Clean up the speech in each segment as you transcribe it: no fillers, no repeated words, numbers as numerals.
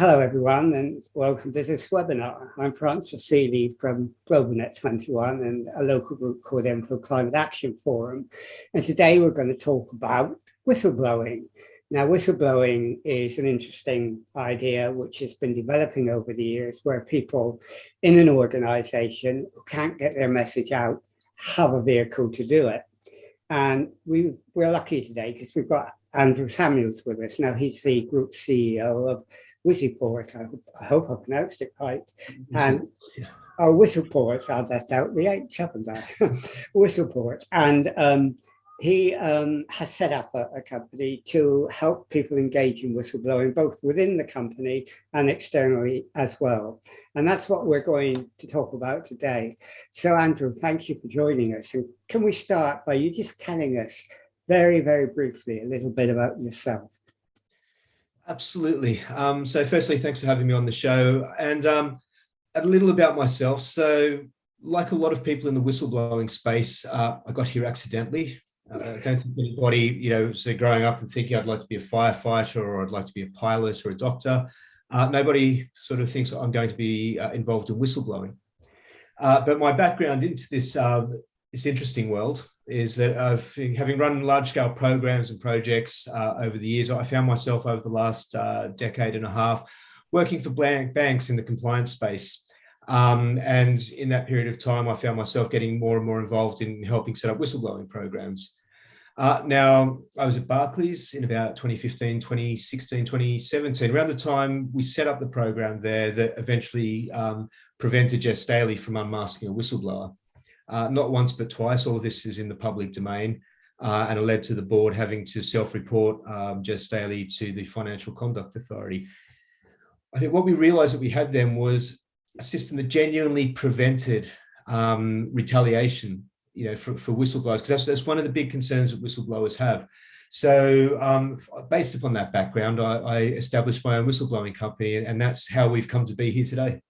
Hello, everyone, and welcome to this webinar. I'm Francis Seeley from GlobalNet 21 and a local group called Info Climate Action Forum. And today we're going to talk about whistleblowing. Now, whistleblowing is an interesting idea which has been developing over the years, where people in an organization who can't get their message out have a vehicle to do it. And we're lucky today because we've got Andrew Samuels with us. Now, he's the Group CEO of WislPort. I hope I pronounced it right. And our WislPort, I've left out the H, haven't I? WislPort. And he has set up a company to help people engage in whistleblowing, both within the company and externally as well. And that's what we're going to talk about today. So, Andrew, thank you for joining us. And can we start by you just telling us very, very briefly a little bit about yourself? Absolutely. So firstly, thanks for having me on the show, and a little about myself. So like a lot of people in the whistleblowing space, I got here accidentally. I don't think anybody, so growing up and thinking I'd like to be a firefighter or I'd like to be a pilot or a doctor. Nobody sort of thinks I'm going to be involved in whistleblowing. But my background into this interesting world is that having run large-scale programs and projects over the years, I found myself over the last decade and a half working for banks in the compliance space. And in that period of time, I found myself getting more and more involved in helping set up whistleblowing programs. Now, I was at Barclays in about 2015, 2016, 2017, around the time we set up the program there that eventually prevented Jess Staley from unmasking a whistleblower. Not once, but twice. All of this is in the public domain, and it led to the board having to self-report Jess Staley to the Financial Conduct Authority. I think what we realized that we had then was a system that genuinely prevented retaliation, for whistleblowers, because that's one of the big concerns that whistleblowers have. So based upon that background, I established my own whistleblowing company, and that's how we've come to be here today.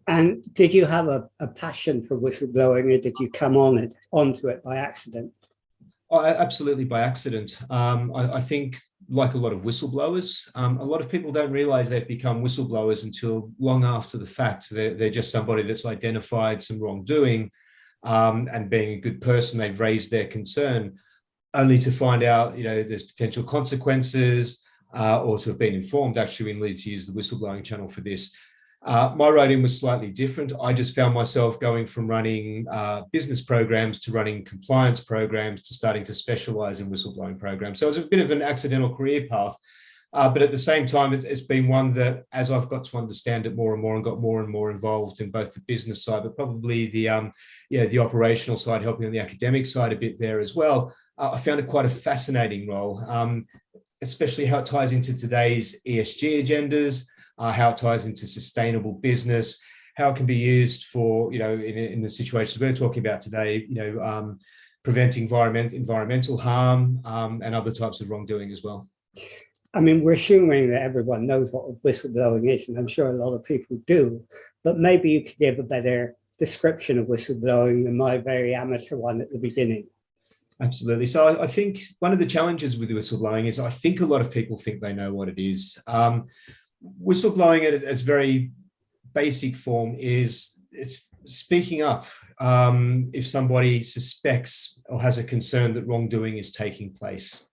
And did you have a passion for whistleblowing, or did you come onto it by accident? Absolutely by accident. I think, like a lot of whistleblowers, a lot of people don't realize they've become whistleblowers until long after the fact. They're just somebody that's identified some wrongdoing, and being a good person, they've raised their concern, only to find out, there's potential consequences, or to have been informed, actually, we need to use the whistleblowing channel for this. My road in was slightly different. I just found myself going from running business programs to running compliance programs to starting to specialize in whistleblowing programs. So it was a bit of an accidental career path. But at the same time, it's been one that, as I've got to understand it more and more and got more and more involved in both the business side, but probably the operational side, helping on the academic side a bit there as well, I found it quite a fascinating role, especially how it ties into today's ESG agendas, how it ties into sustainable business, how it can be used for, in the situations we're talking about today, preventing environmental harm, and other types of wrongdoing as well. I mean, we're assuming that everyone knows what whistleblowing is, and I'm sure a lot of people do, but maybe you could give a better description of whistleblowing than my very amateur one at the beginning. Absolutely. So I think one of the challenges with whistleblowing is I think a lot of people think they know what it is. Whistleblowing at its very basic form it's speaking up if somebody suspects or has a concern that wrongdoing is taking place.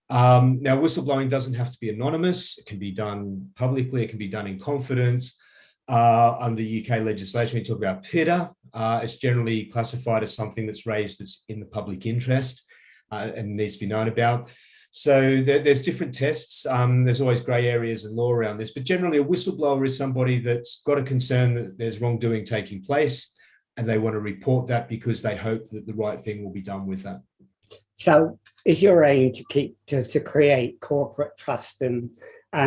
Now, whistleblowing doesn't have to be anonymous. It can be done publicly. It can be done in confidence. Under UK legislation, we talk about PITA. It's generally classified as something that's raised that's in the public interest and needs to be known about. So there's different tests. There's always grey areas in law around this, but generally a whistleblower is somebody that's got a concern that there's wrongdoing taking place, and they want to report that because they hope that the right thing will be done with that. So is your aim to create corporate trust and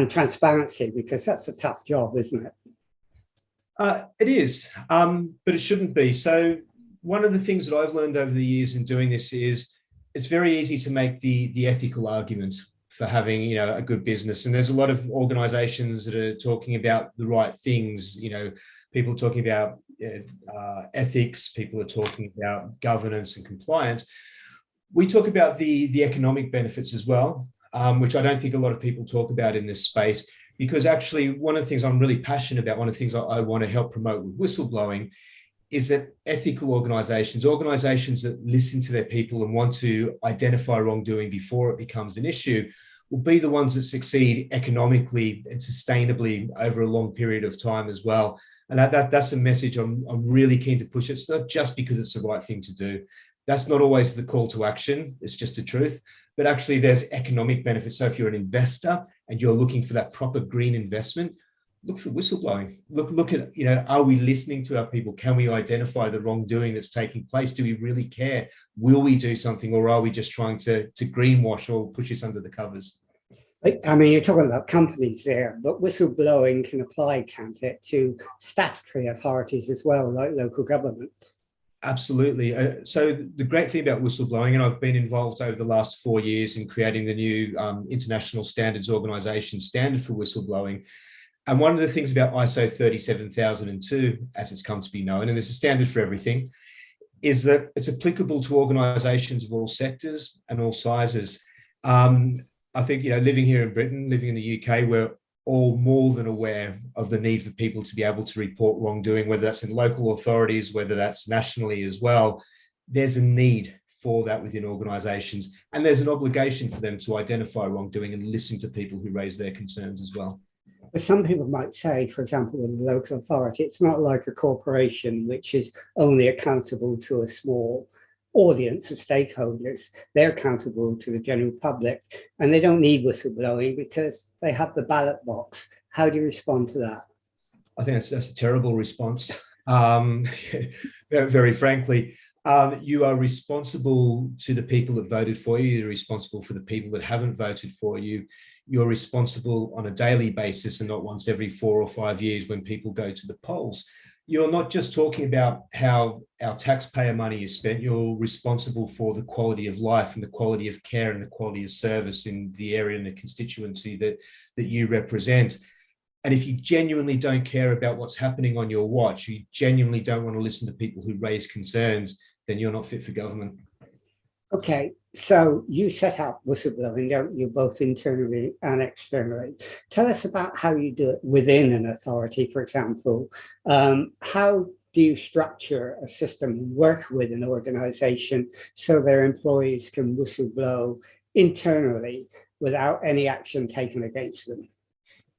transparency? Because that's a tough job, isn't it? It is, but it shouldn't be. So one of the things that I've learned over the years in doing this is it's very easy to make the ethical argument for having, a good business. And there's a lot of organizations that are talking about the right things, people talking about ethics, people are talking about governance and compliance. We talk about the economic benefits as well, which I don't think a lot of people talk about in this space. because actually one of the things I'm really passionate about, one of the things I want to help promote with whistleblowing is that ethical organizations that listen to their people and want to identify wrongdoing before it becomes an issue, will be the ones that succeed economically and sustainably over a long period of time as well. And that's a message I'm really keen to push. It's not just because it's the right thing to do. That's not always the call to action. It's just the truth. But actually, there's economic benefits. So if you're an investor and you're looking for that proper green investment, look for whistleblowing. Look at, are we listening to our people? Can we identify the wrongdoing that's taking place? Do we really care? Will we do something, or are we just trying to greenwash or push us under the covers? I mean, you're talking about companies there, but whistleblowing can apply, can't it, to statutory authorities as well, like local government? Absolutely. So the great thing about whistleblowing, and I've been involved over the last 4 years in creating the new International Standards Organization standard for whistleblowing. And one of the things about ISO 37002, as it's come to be known, and there's a standard for everything, is that it's applicable to organizations of all sectors and all sizes. I think, living here in Britain, living in the UK, we're all more than aware of the need for people to be able to report wrongdoing, whether that's in local authorities, whether that's nationally as well. There's a need for that within organizations, and there's an obligation for them to identify wrongdoing and listen to people who raise their concerns as well. But some people might say, for example, with a local authority, it's not like a corporation which is only accountable to a small audience of stakeholders. They're accountable to the general public, and they don't need whistleblowing because they have the ballot box. How do you respond to that? I think that's a terrible response. Very frankly, you are responsible to the people that voted for you. You're responsible for the people that haven't voted for you. You're responsible on a daily basis and not once every 4 or 5 years when people go to the polls. You're not just talking about how our taxpayer money is spent. You're responsible for the quality of life and the quality of care and the quality of service in the area and the constituency that you represent. And if you genuinely don't care about what's happening on your watch, you genuinely don't want to listen to people who raise concerns, then you're not fit for government. Okay, so you set up whistleblowing, don't you, both internally and externally? Tell us about how you do it within an authority, for example. How do you structure a system and work with an organization so their employees can whistleblow internally without any action taken against them?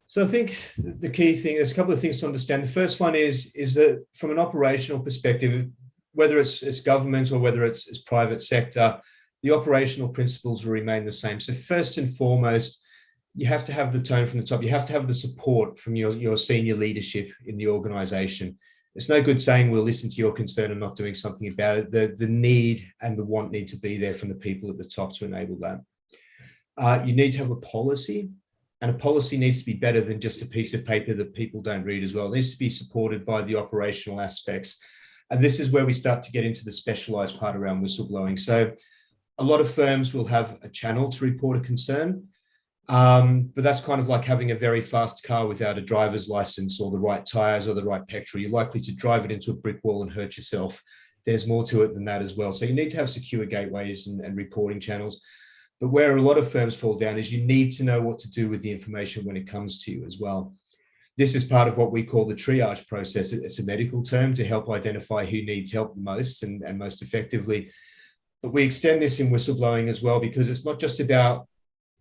So I think the key thing, there's a couple of things to understand. The first one is that from an operational perspective, whether it's government or whether it's private sector, the operational principles will remain the same. So first and foremost, you have to have the tone from the top. You have to have the support from your senior leadership in the organization. It's no good saying we'll listen to your concern and not doing something about it. The need and the want need to be there from the people at the top to enable that. You need to have a policy, and a policy needs to be better than just a piece of paper that people don't read as well. It needs to be supported by the operational aspects. And this is where we start to get into the specialized part around whistleblowing. So a lot of firms will have a channel to report a concern, but that's kind of like having a very fast car without a driver's license or the right tires or the right petrol. You're likely to drive it into a brick wall and hurt yourself. There's more to it than that as well. So you need to have secure gateways and reporting channels. But where a lot of firms fall down is you need to know what to do with the information when it comes to you as well. This is part of what we call the triage process. It's a medical term to help identify who needs help the most and most effectively. But we extend this in whistleblowing as well, because it's not just about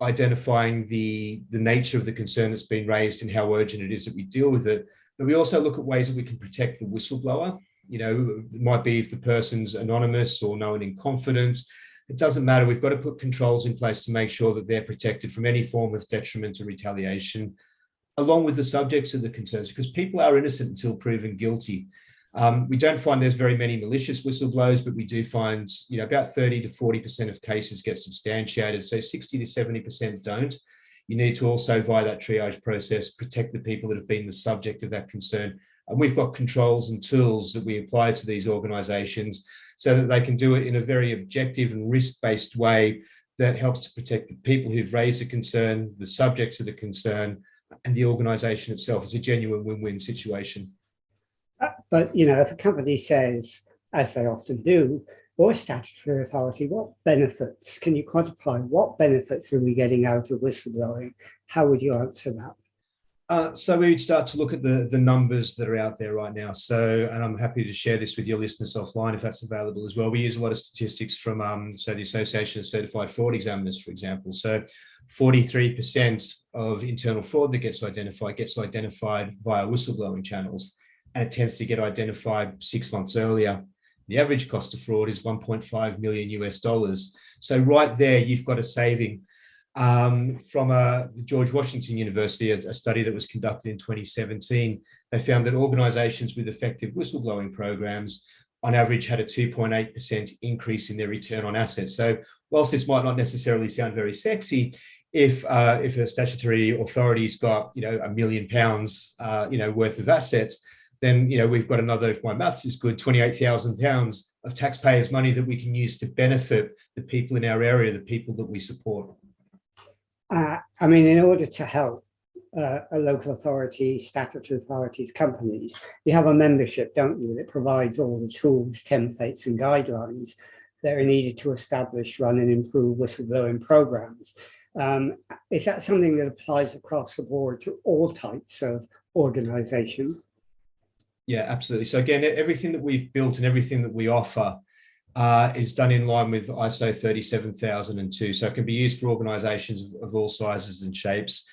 identifying the nature of the concern that's been raised and how urgent it is that we deal with it, but we also look at ways that we can protect the whistleblower. It might be if the person's anonymous or known in confidence. It doesn't matter. We've got to put controls in place to make sure that they're protected from any form of detriment or retaliation, along with the subjects of the concerns, because people are innocent until proven guilty. We don't find there's very many malicious whistleblowers, but we do find about 30 to 40% of cases get substantiated. So 60 to 70% don't. You need to also, via that triage process, protect the people that have been the subject of that concern. And we've got controls and tools that we apply to these organizations so that they can do it in a very objective and risk-based way that helps to protect the people who've raised the concern, the subjects of the concern, and the organization itself. Is a genuine win-win situation. But, if a company says, as they often do, or a statutory authority, what benefits, can you quantify what benefits are we getting out of whistleblowing? How would you answer that? So we'd start to look at the numbers that are out there right now. So, and I'm happy to share this with your listeners offline if that's available as well. We use a lot of statistics from, so the Association of Certified Fraud Examiners, for example. So 43% of internal fraud that gets identified via whistleblowing channels, and it tends to get identified 6 months earlier. The average cost of fraud is 1.5 million US dollars. So right there, you've got a saving. From the George Washington University, a study that was conducted in 2017, they found that organizations with effective whistleblowing programs on average had a 2.8% increase in their return on assets. So whilst this might not necessarily sound very sexy, if a statutory authority's got, £1 million, worth of assets, then, we've got another, if my maths is good, £28,000 of taxpayers' money that we can use to benefit the people in our area, the people that we support. In order to help a local authority, statutory authorities, companies, you have a membership, don't you, that provides all the tools, templates, and guidelines that are needed to establish, run, and improve whistleblowing programs. Is that something that applies across the board to all types of organizations? Yeah, absolutely. So again, everything that we've built and everything that we offer is done in line with ISO 37002. So it can be used for organizations of all sizes and shapes.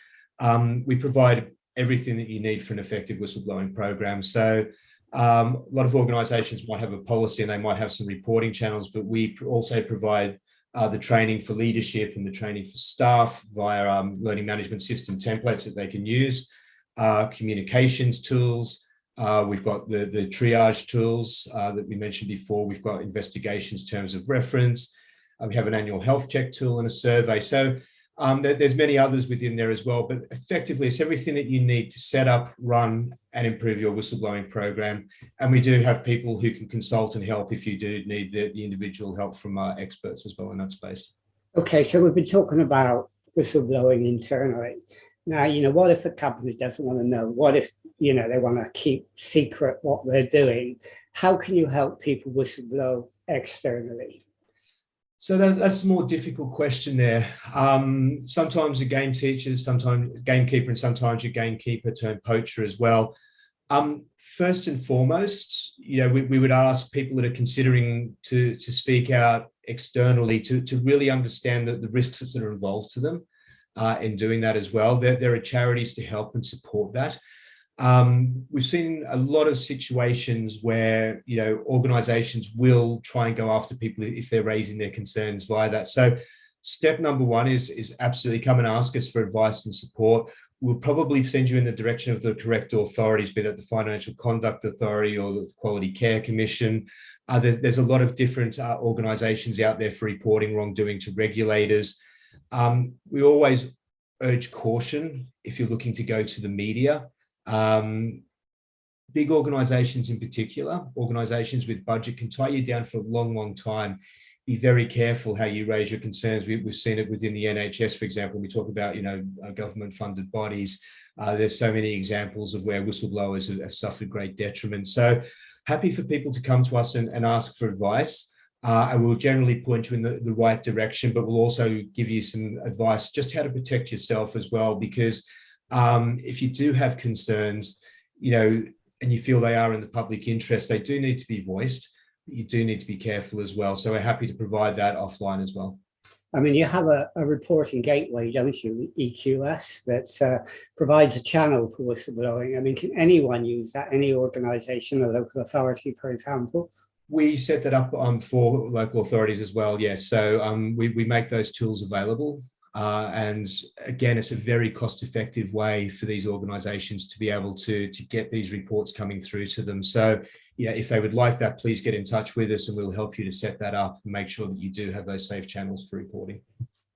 We provide everything that you need for an effective whistleblowing program. So a lot of organizations might have a policy and they might have some reporting channels, but we also provide the training for leadership and the training for staff via learning management system templates that they can use, communications tools. We've got the triage tools that we mentioned before. We've got investigations, terms of reference. We have an annual health check tool and a survey. So there's many others within there as well, but effectively it's everything that you need to set up, run, and improve your whistleblowing program. And we do have people who can consult and help if you do need the individual help from experts as well in that space. Okay, so we've been talking about whistleblowing internally. Now, what if a company doesn't want to know? What if, they want to keep secret what they're doing? How can you help people whistleblow externally? So that's a more difficult question there. Sometimes a game teacher, sometimes a gamekeeper, and sometimes a gamekeeper turned poacher as well. First and foremost, we would ask people that are considering to speak out externally to really understand the risks that are involved to them. In doing that as well. There are charities to help and support that. We've seen a lot of situations where, organizations will try and go after people if they're raising their concerns via that. So step number one is absolutely come and ask us for advice and support. We'll probably send you in the direction of the correct authorities, be that the Financial Conduct Authority or the Quality Care Commission. There's a lot of different organizations out there for reporting wrongdoing to regulators. We always urge caution if you're looking to go to the media. Big organizations in particular, organizations with budget can tie you down for a long, long time. Be very careful how you raise your concerns. We've seen it within the NHS, for example. We talk about, government-funded bodies. There's so many examples of where whistleblowers have suffered great detriment. So happy for people to come to us and ask for advice. And we'll generally point you in the right direction, but we'll also give you some advice just how to protect yourself as well. Because if you do have concerns, and you feel they are in the public interest, they do need to be voiced. But you do need to be careful as well. So we're happy to provide that offline as well. You have a reporting gateway, don't you, EQS, that provides a channel for whistleblowing. Can anyone use that? Any organization, a local authority, for example? We set that up for local authorities as well, yes. So we make those tools available. And again, it's a very cost-effective way for these organizations to be able to get these reports coming through to them. So if they would like that, please get in touch with us and we'll help you to set that up and make sure that you do have those safe channels for reporting.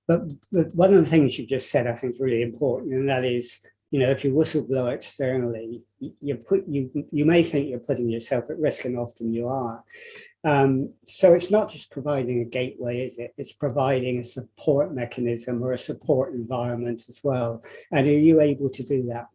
But one of the things you just said, I think, is really important, and that is, if you whistleblow externally, you may think you're putting yourself at risk, and often you are. So it's not just providing a gateway, is it? It's providing a support mechanism or a support environment as well. And are you able to do that?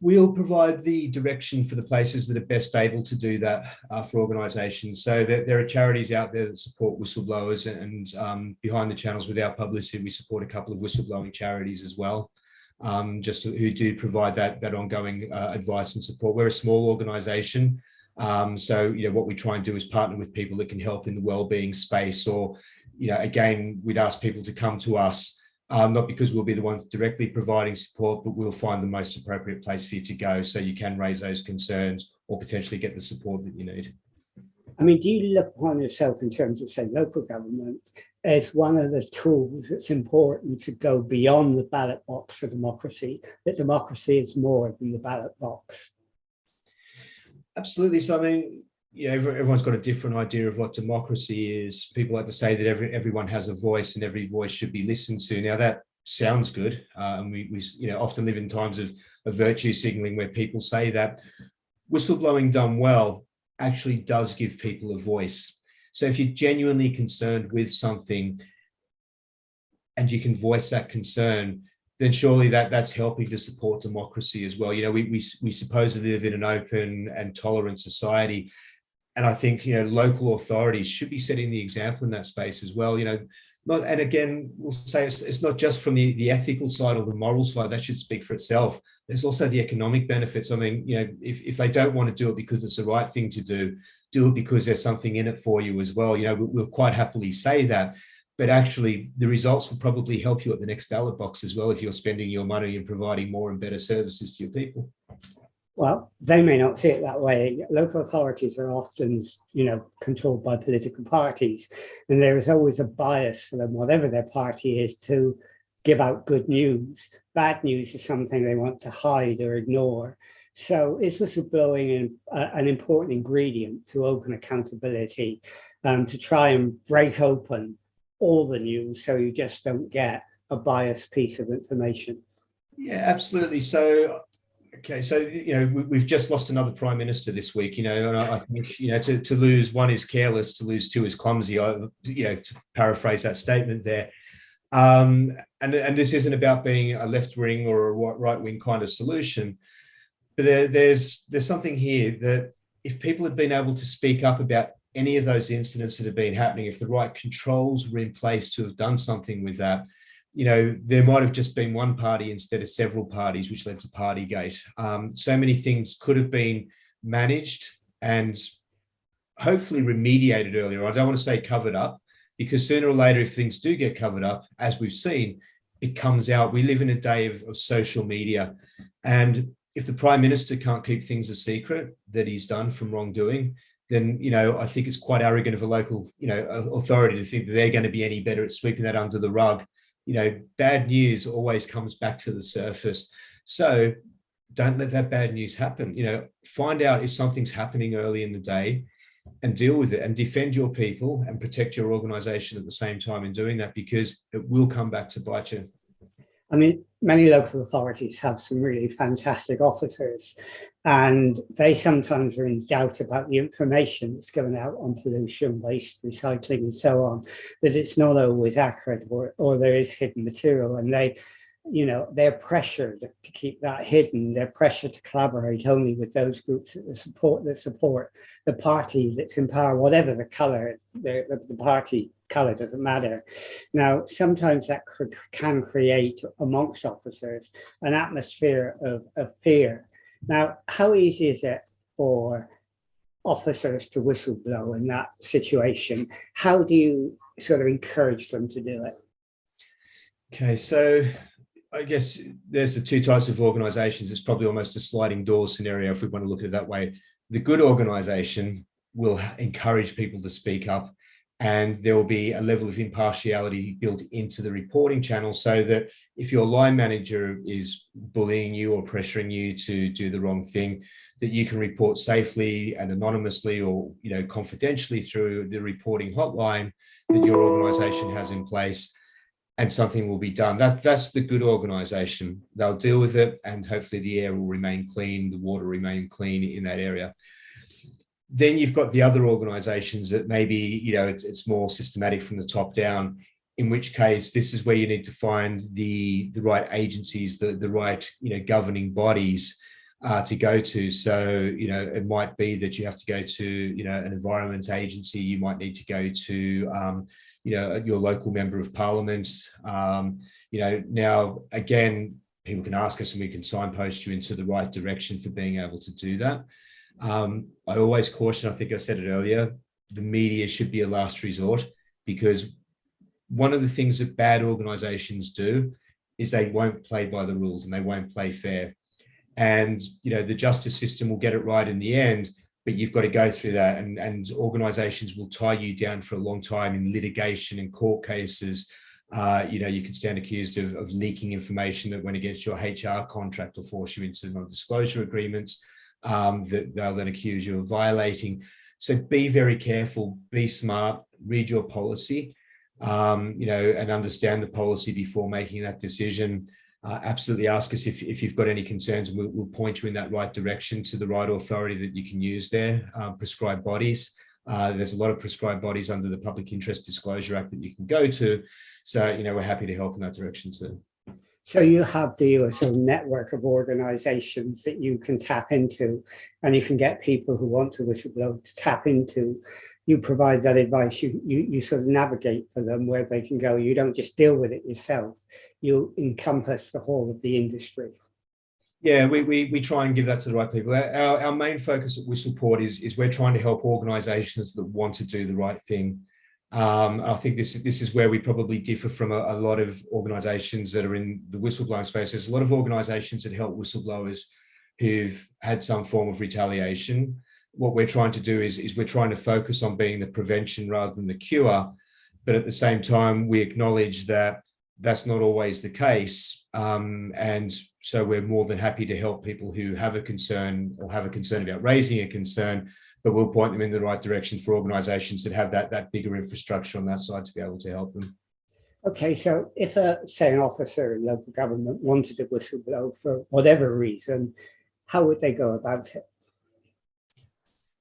We'll provide the direction for the places that are best able to do that for organisations. So there are charities out there that support whistleblowers, and behind the channels with our publicity, we support a couple of whistleblowing charities as well. just who do provide that ongoing advice and support. We're a small organisation, so what we try and do is partner with people that can help in the wellbeing space, or again, we'd ask people to come to us. Not because we'll be the ones directly providing support, but we'll find the most appropriate place for you to go so you can raise those concerns or potentially get the support that you need. I mean, do you look upon yourself in terms of, say, local government as one of the tools that's important to go beyond the ballot box for democracy, that democracy is more than the ballot box? Absolutely. So, I mean, everyone's got a different idea of what democracy is. People like to say that everyone has a voice and every voice should be listened to. Now, that sounds good. And we often live in times of virtue signaling where people say that. Whistleblowing done well actually does give people a voice. So if you're genuinely concerned with something and you can voice that concern, then surely that's helping to support democracy as well. We supposedly live in an open and tolerant society. And I think, local authorities should be setting the example in that space as well. And again, we'll say it's not just from the ethical side or the moral side, that should speak for itself. There's also the economic benefits. I mean, if they don't want to do it because it's the right thing to do it because there's something in it for you as well. We'll quite happily say that, but actually the results will probably help you at the next ballot box as well if you're spending your money and providing more and better services to your people. Well, they may not see it that way. Local authorities are often, controlled by political parties, and there is always a bias for them, whatever their party is, to give out good news. Bad news is something they want to hide or ignore. So is whistleblowing an important ingredient to open accountability, to try and break open all the news so you just don't get a biased piece of information? Yeah, absolutely. So, okay, so we've just lost another prime minister this week. And I think to lose one is careless, to lose two is clumsy. To paraphrase that statement there. And this isn't about being a left wing or a right wing kind of solution, but there's something here that if people had been able to speak up about any of those incidents that have been happening, if the right controls were in place to have done something with that, there might have just been one party instead of several parties, which led to Partygate. So many things could have been managed and hopefully remediated earlier. I don't want to say covered up, because sooner or later, if things do get covered up, as we've seen, it comes out. We live in a day of social media. And if the Prime Minister can't keep things a secret that he's done from wrongdoing, then, I think it's quite arrogant of a local, authority to think that they're going to be any better at sweeping that under the rug. Bad news always comes back to the surface. So don't let that bad news happen. Find out if something's happening early in the day and deal with it and defend your people and protect your organization at the same time in doing that, because it will come back to bite you. I mean, many local authorities have some really fantastic officers, and they sometimes are in doubt about the information that's given out on pollution, waste, recycling, and so on, that it's not always accurate, or there is hidden material, and they're pressured to keep that hidden. They're pressured to collaborate only with those groups that support the party that's in power, whatever the color, the party color doesn't matter. Now, sometimes that can create amongst officers an atmosphere of fear. Now, how easy is it for officers to whistleblow in that situation? How do you sort of encourage them to do it? Okay, so I guess there's the two types of organizations. It's probably almost a sliding door scenario if we want to look at it that way. The good organization will encourage people to speak up, and there will be a level of impartiality built into the reporting channel, so that if your line manager is bullying you or pressuring you to do the wrong thing, that you can report safely and anonymously or confidentially through the reporting hotline that your organization has in place, and something will be done. That's the good organization. They'll deal with it, and hopefully the air will remain clean, the water remain clean in that area. Then you've got the other organizations that maybe, it's more systematic from the top down, in which case this is where you need to find the right agencies, the right, governing bodies to go to. So, it might be that you have to go to, an environment agency. You might need to go to, your local member of parliament. Now, again, people can ask us and we can signpost you into the right direction for being able to do that. I always caution, I think I said it earlier, the media should be a last resort, because one of the things that bad organizations do is they won't play by the rules and they won't play fair. And, the justice system will get it right in the end, but you've got to go through that. And organizations will tie you down for a long time in litigation and court cases. You can stand accused of leaking information that went against your HR contract or force you into non-disclosure agreements that they'll then accuse you of violating. So be very careful, be smart, read your policy, and understand the policy before making that decision. Absolutely ask us if you've got any concerns, and we'll point you in that right direction to the right authority that you can use there. Prescribed bodies. There's a lot of prescribed bodies under the Public Interest Disclosure Act that you can go to. So, we're happy to help in that direction too. So you have the sort of network of organizations that you can tap into, and you can get people who want to whistleblow to tap into. You provide that advice, you sort of navigate for them where they can go. You don't just deal with it yourself, you encompass the whole of the industry. Yeah, we try and give that to the right people. Our main focus at WhistlePort is we're trying to help organizations that want to do the right thing. I think this is where we probably differ from a lot of organizations that are in the whistleblowing space. There's a lot of organizations that help whistleblowers who've had some form of retaliation. What we're trying to do is we're trying to focus on being the prevention rather than the cure. But at the same time, we acknowledge that that's not always the case. And so we're more than happy to help people who have a concern or have a concern about raising a concern, but we'll point them in the right direction for organizations that have that bigger infrastructure on that side to be able to help them. Okay, so if say an officer in local government wanted to whistleblow for whatever reason, how would they go about it?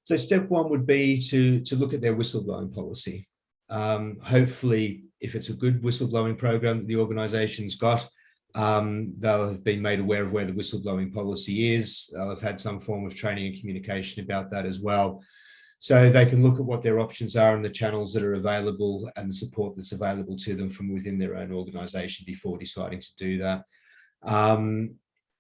So step one would be to look at their whistleblowing policy. Hopefully, if it's a good whistleblowing program that the organization's got, they'll have been made aware of where the whistleblowing policy is. They'll have had some form of training and communication about that as well. So they can look at what their options are and the channels that are available and the support that's available to them from within their own organization before deciding to do that.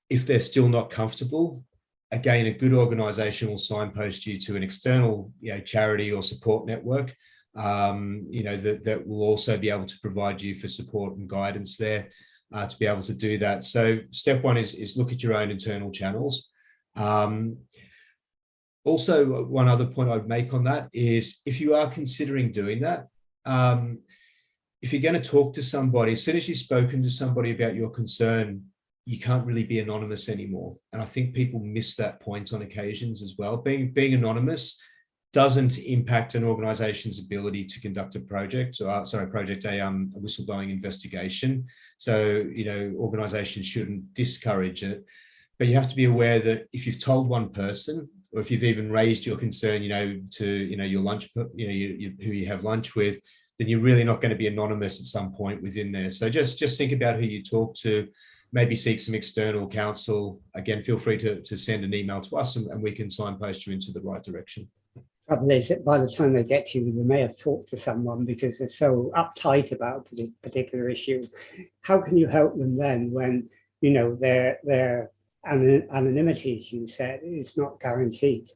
If they're still not comfortable, again, a good organization will signpost you to an external charity or support network that will also be able to provide you for support and guidance there to be able to do that. So step one is look at your own internal channels. Also, one other point I'd make on that is if you are considering doing that, if you're going to talk to somebody, as soon as you've spoken to somebody about your concern, you can't really be anonymous anymore. And I think people miss that point on occasions as well. Being anonymous doesn't impact an organization's ability to conduct a whistleblowing investigation. So, organizations shouldn't discourage it, but you have to be aware that if you've told one person, or if you've even raised your concern, to, your lunch, who you have lunch with, then you're really not going to be anonymous at some point within there. So just think about who you talk to, maybe seek some external counsel. Again, feel free to send an email to us and we can signpost you into the right direction. Trouble is that by the time they get to you, they may have talked to someone because they're so uptight about a particular issue. How can you help them then when, their anonymity, as you said, is not guaranteed?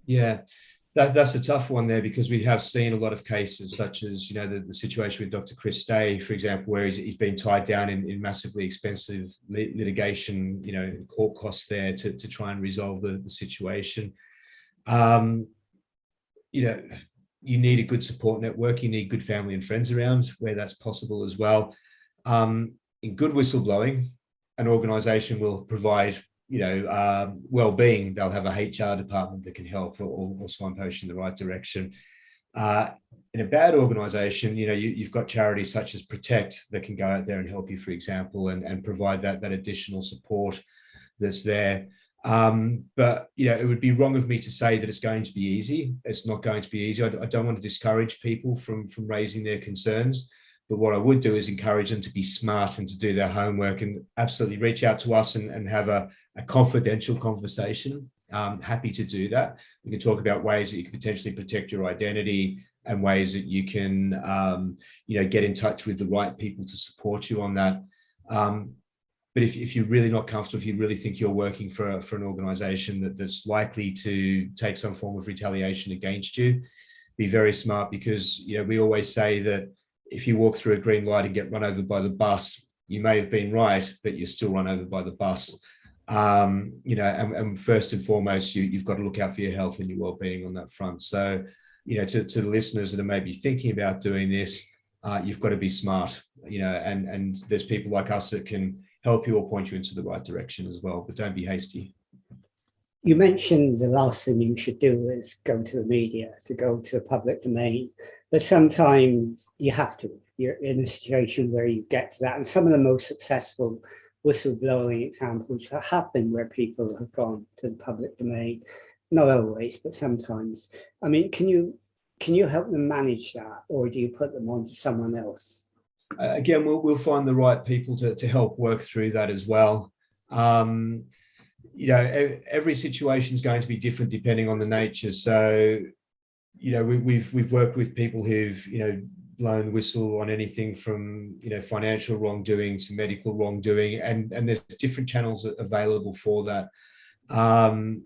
Yeah, that's a tough one there, because we have seen a lot of cases such as, the situation with Dr. Chris Day, for example, where he's been tied down in massively expensive litigation, court costs there to try and resolve the situation. You need a good support network. You need good family and friends around where that's possible as well. In good whistleblowing, an organization will provide, well-being. They'll have a HR department that can help or signpost in the right direction. In a bad organization, you've got charities such as Protect that can go out there and help you, for example, and provide that additional support that's there. But it would be wrong of me to say that it's going to be easy. It's not going to be easy. I don't want to discourage people from raising their concerns, but what I would do is encourage them to be smart and to do their homework and absolutely reach out to us and have a confidential conversation. Happy to do that. We can talk about ways that you can potentially protect your identity and ways that you can, get in touch with the right people to support you on that. But if you're really not comfortable, if you really think you're working for an organization that's likely to take some form of retaliation against you, be very smart, because we always say that if you walk through a green light and get run over by the bus, you may have been right, but you're still run over by the bus. And first and foremost, you've got to look out for your health and your well-being on that front. So, to the listeners that are maybe thinking about doing this, you've got to be smart, and there's people like us that can help you or point you into the right direction as well, but don't be hasty. You mentioned the last thing you should do is go to the media, to go to the public domain, but sometimes you have to. You're in a situation where you get to that, and some of the most successful whistleblowing examples have been where people have gone to the public domain. Not always, but sometimes. I mean, can you help them manage that, or do you put them on to someone else? Again, we'll find the right people to help work through that as well. Every situation is going to be different depending on the nature. So, we've worked with people who've blown the whistle on anything from financial wrongdoing to medical wrongdoing, and there's different channels available for that. One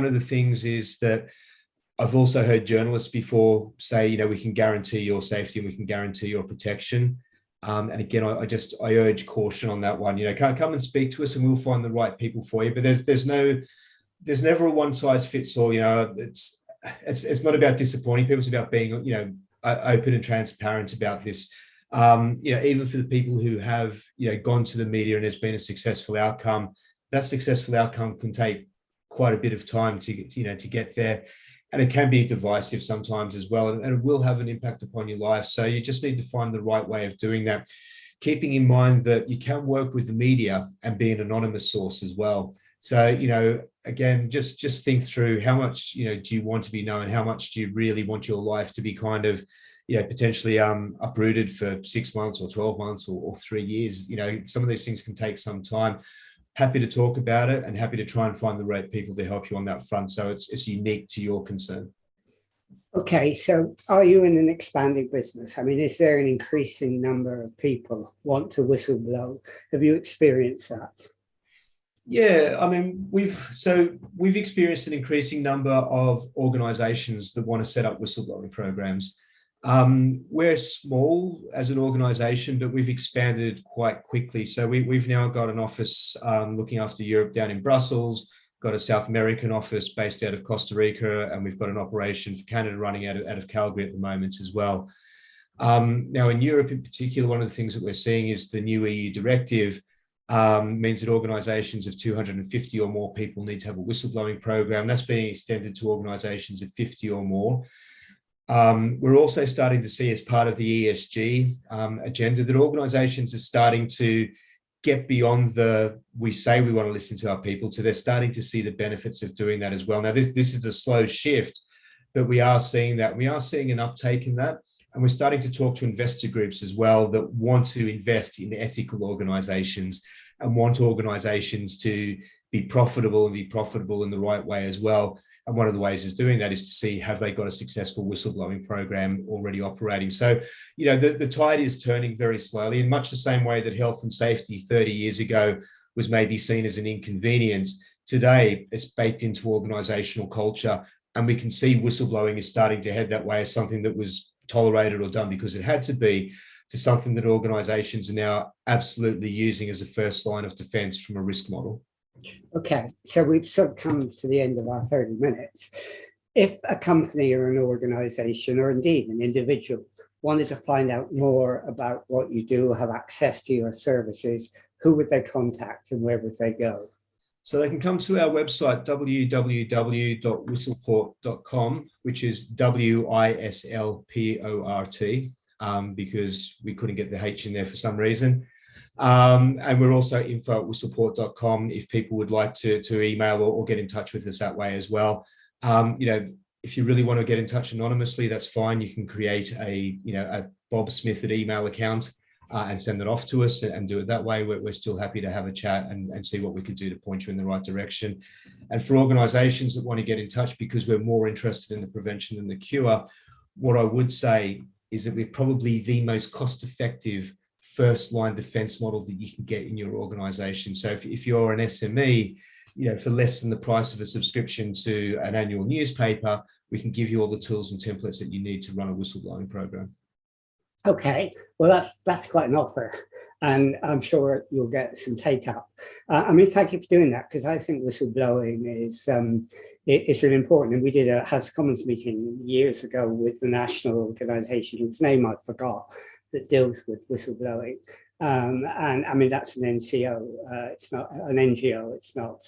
of the things is that I've also heard journalists before say, we can guarantee your safety and we can guarantee your protection. And again, I urge caution on that one. Come and speak to us and we'll find the right people for you. But there's never a one size fits all. It's not about disappointing people. It's about being, open and transparent about this. Even for the people who have, gone to the media and there's been a successful outcome, that successful outcome can take quite a bit of time to get there. And it can be divisive sometimes as well, and it will have an impact upon your life. So you just need to find the right way of doing that, keeping in mind that you can work with the media and be an anonymous source as well. So, again, just think through how much, do you want to be known? How much do you really want your life to be kind of, potentially uprooted for 6 months or 12 months or 3 years? Some of these things can take some time. Happy to talk about it and happy to try and find the right people to help you on that front. So it's unique to your concern. Okay, so are you in an expanding business? I mean, is there an increasing number of people want to whistleblow? Have you experienced that? Yeah, I mean, we've experienced an increasing number of organizations that want to set up whistleblowing programs. We're small as an organization, but we've expanded quite quickly. So we've now got an office looking after Europe down in Brussels, got a South American office based out of Costa Rica, and we've got an operation for Canada running out of Calgary at the moment as well. Now in Europe in particular, one of the things that we're seeing is the new EU directive means that organizations of 250 or more people need to have a whistleblowing program. That's being extended to organizations of 50 or more. We're also starting to see, as part of the ESG agenda, that organizations are starting to get beyond we say we want to listen to our people, to they're starting to see the benefits of doing that as well. Now, this is a slow shift, but we are seeing that. We are seeing an uptake in that. And we're starting to talk to investor groups as well that want to invest in ethical organizations and want organizations to be profitable in the right way as well. And one of the ways of doing that is to see, have they got a successful whistleblowing program already operating? So, the tide is turning very slowly, in much the same way that health and safety 30 years ago was maybe seen as an inconvenience. Today, it's baked into organizational culture. And we can see whistleblowing is starting to head that way as something that was tolerated or done because it had to be, to something that organizations are now absolutely using as a first line of defense from a risk model. Okay, so we've sort of come to the end of our 30 minutes. If a company or an organization, or indeed an individual, wanted to find out more about what you do, have access to your services, who would they contact and where would they go? So they can come to our website, www.whistlport.com, which is WISLPORT, because we couldn't get the H in there for some reason. And we're also info@whistlport.com if people would like to email or get in touch with us that way as well. If you really want to get in touch anonymously, that's fine. You can create a Bob Smith email account and send that off to us and do it that way. We're still happy to have a chat and see what we could do to point you in the right direction. And for organizations that want to get in touch, because we're more interested in the prevention than the cure, what I would say is that we're probably the most cost-effective first line defense model that you can get in your organization. So if you're an SME, for less than the price of a subscription to an annual newspaper, we can give you all the tools and templates that you need to run a whistleblowing program. Okay, well, that's quite an offer, and I'm sure you'll get some take up. Thank you for doing that, because I think whistleblowing is really important. And we did a House of Commons meeting years ago with the national organisation whose name I forgot that deals with whistleblowing. That's an NCO. It's not an NGO. It's not.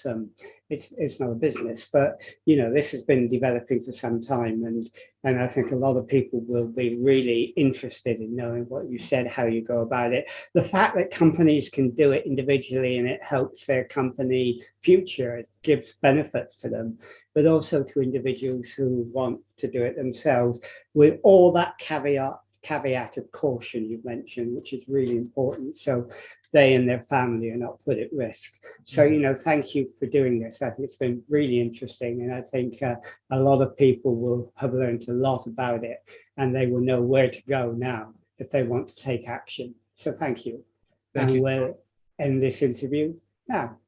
It's not a business. But this has been developing for some time, and I think a lot of people will be really interested in knowing what you said, how you go about it. The fact that companies can do it individually and it helps their company future, it gives benefits to them, but also to individuals who want to do it themselves, with all that caveat of caution you've mentioned, which is really important, so they and their family are not put at risk. So thank you for doing this. I think it's been really interesting, and I think a lot of people will have learned a lot about it, and they will know where to go now if they want to take action. So thank you. Thank you. We'll end this interview now.